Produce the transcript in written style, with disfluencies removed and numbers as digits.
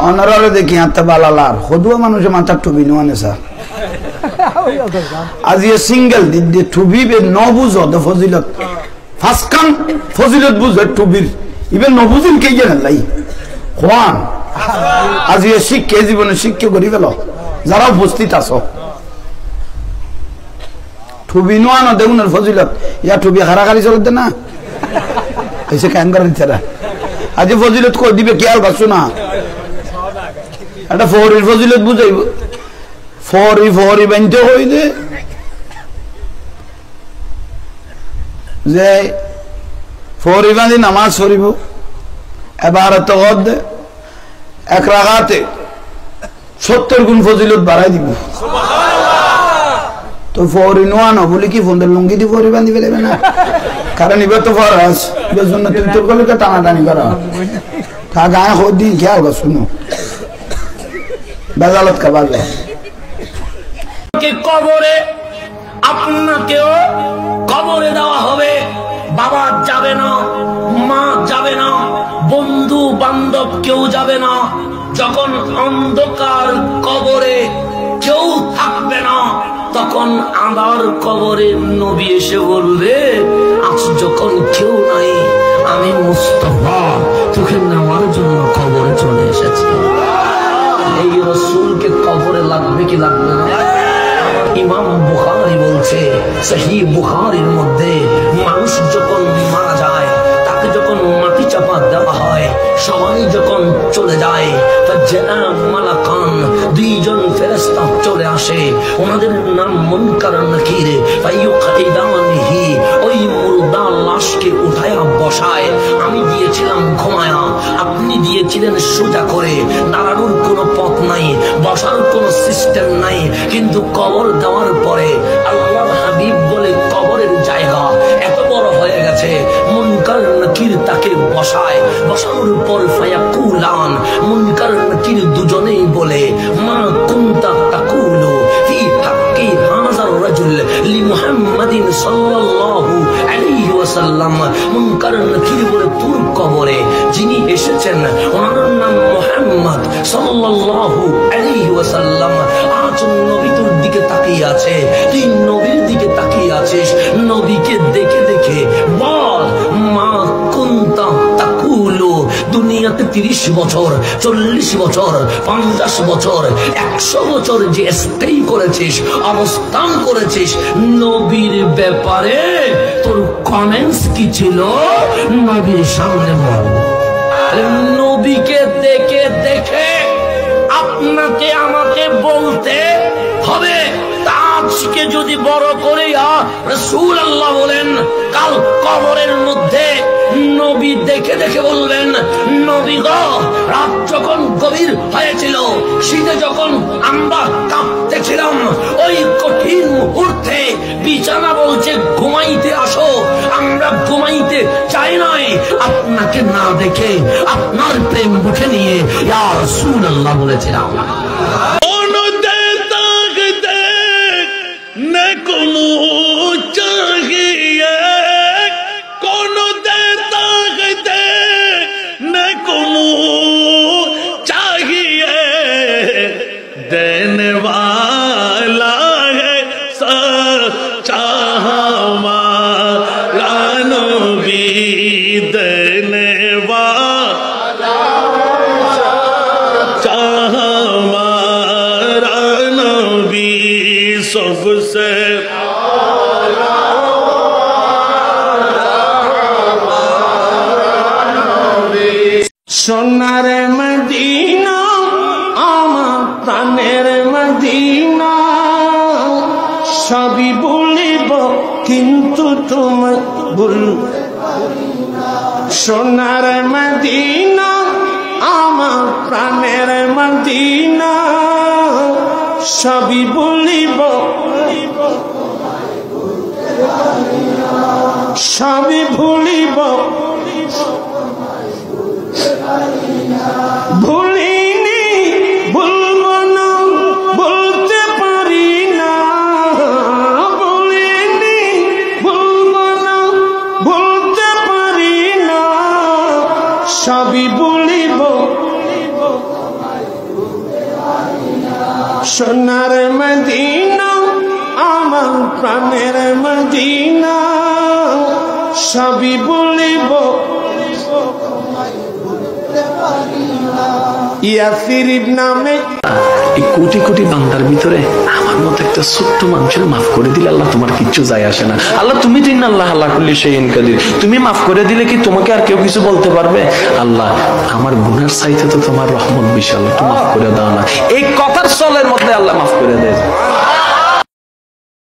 অনারে দেখি হাতে বালালার হদুয়া মানুষের মাথা টুবি নোয়ানে স্যার আজ ইয়ে সিঙ্গেল দিদি টুবি বে ন বুঝো তো ফজিলত ফার্স্ট কাম ফজিলত বুঝো টুবির ইবে ন বুঝিন কে জানেন লাই কোন আজ ইয়ে শিক্ষা জীবনে শিক্ষা করি গেল যারা উপস্থিত আছো টুবি নোয়ানো দেখুন ফজিলত ইয়া টুবি হারাকারি চলতে না এসে কেন করেন তারা আজ ফজিলত কই দিবে কি আর বাসু না একটা ফরির ফজিলত বুঝাইব ফরি বানতে হইলে যে ফরি বাঁধি নামাজ পড়িব এবার তো এক রাগাতে 70 গুণ ফজিলত বাড়াই দিব তো ফরি নোয়ানো বলে কি ফোন লুঙ্গি দি ফরি বাঁধি ফেলেবে না কারণ এবার তো ফরাস এবার জন্য তুই তোর গলিকে টানাটানি করা তা গায়ে হদি খেয়াল কর শুনো বেজালত কা বাজে কবরে আপনাকেও কবরে দেওয়া হবে বাবা যাবে না মা যাবে না বন্ধু বান্ধব কেউ যাবে না যখন অন্ধকার কবরে কেউ থাকবে না তখন আমার কবরে নবী এসে বলবে আজ যখন কেউ নাই আমি মুস্তাফা তোকে নেওয়ার জন্য কবরে চলে এসেছি এই রাসূলকে কবরে লাগবে কি লাগবে না ইমাম বুখারী বলছে সহিহ বুখারীর মধ্যে মানুষ যখন মারা যায় তাকে যখন মাটি চাপা দেওয়া হয় সবাই যখন চলে যায় ফাজআ মালাকান দুইজন ফেরেশতা চলে আসে ওনাদের নাম মুনকার নাকির ফায়ুকাইদানিহি ওই মুর্দা লাশকে উঠায়া বসায় আমি দিয়েছিলাম ঘুমায়া আপনি দিয়েছিলেন সোজা করে দাঁড়ানোর কোনো পথ নাই বসার কোনো সিস্টেম নাই কিন্তু কবর দেওয়ার পরে আল্লাহর হাবিব বলে কবরের জায়গা এত বড় হয়ে গেছে মুনকার নাকির তাকে বসায় বসানোর পর ফায়াকুলান মুনকার নাকির দুজনেই বলে মা কুনতা তাকুলু ফি হাক্কি হাযার রাজুল লি মুহাম্মাদিন সাল্লাল্লাহু আলাইহি ওয়াসাল্লাম মুনকার নাকির বলে তোর কবরে যিনি এসেছেন ওনার নাম মুহাম্মদ সাল্লাল্লাহু আলাইহি ওয়াসাল্লাম আজ নবী তোর দিকে তাকিয়ে আছে তুই নবীর দিকে তাকিয়ে আছিস নবীকে দেখে দেখে বল মা কুনতা তাকুলু দুনিয়াতে 30 বছর 40 বছর 50 বছর 100 বছর যে স্টে করেছিস অবস্থান করেছিস নবীর ব্যাপারে তোর কমেন্টস কি ছিল নবীর সামনে বল নবীকে দেখে দেখে আপনাকে আমাকে বলতে হবে আজকে যদি বড় করে রাসূলুল্লাহ বলেন কাল কবরের মধ্যে নবী দেখে দেখে বলবেন নবী গো রাত যখন গভীর হয়েছিল শীতে যখন আমরা কাঁপতেছিলাম ওই কঠিন মুহূর্তে বিছানা বলছে ঘুমাইতে আসো আমরা ঘুমাইতে চাই নাই আপনাকে না দেখে আপনার প্রেম বুকে নিয়ে ইয়া রাসূলুল্লাহ বলেছিলাম देने वाला है सच्चा हमारा नबी देने वाला सच्चा हमारा नबी सबसे সোনার মদিনা আমার প্রাণের মদিনা সবই বলিব কিন্তু তোমায় বলতে পারি না সোনার মদিনা আমার প্রাণের মদিনা সবই বলিব সবই ভুলিব ভুলিনি ভুলব না বলতে পারি না ভুলিনি ভুলব না বলতে পারি না সবই বলিব সোনার মদিনা আমার প্রাণের মদিনা সবই বলিব ইয়াসিরিব নামে। এই কোটি কোটি বান্দার ভিতরে আমার মতো একটা ছোট্ট মানুষের মাফ করে দিলে আল্লাহ তোমার কিচ্ছু যায় আসে না। আল্লাহ তুমি তো আল্লাহ আল্লাহ করলে সেই ইনকাদির, তুমি মাফ করে দিলে কি তোমাকে আর কেউ কিছু বলতে পারবে? আল্লাহ আমার গুনার চাইতে তো তোমার রহমত বিশাল, একটু মাফ করে দাও না, এই কথার চলের মধ্যে আল্লাহ মাফ করে দেয়।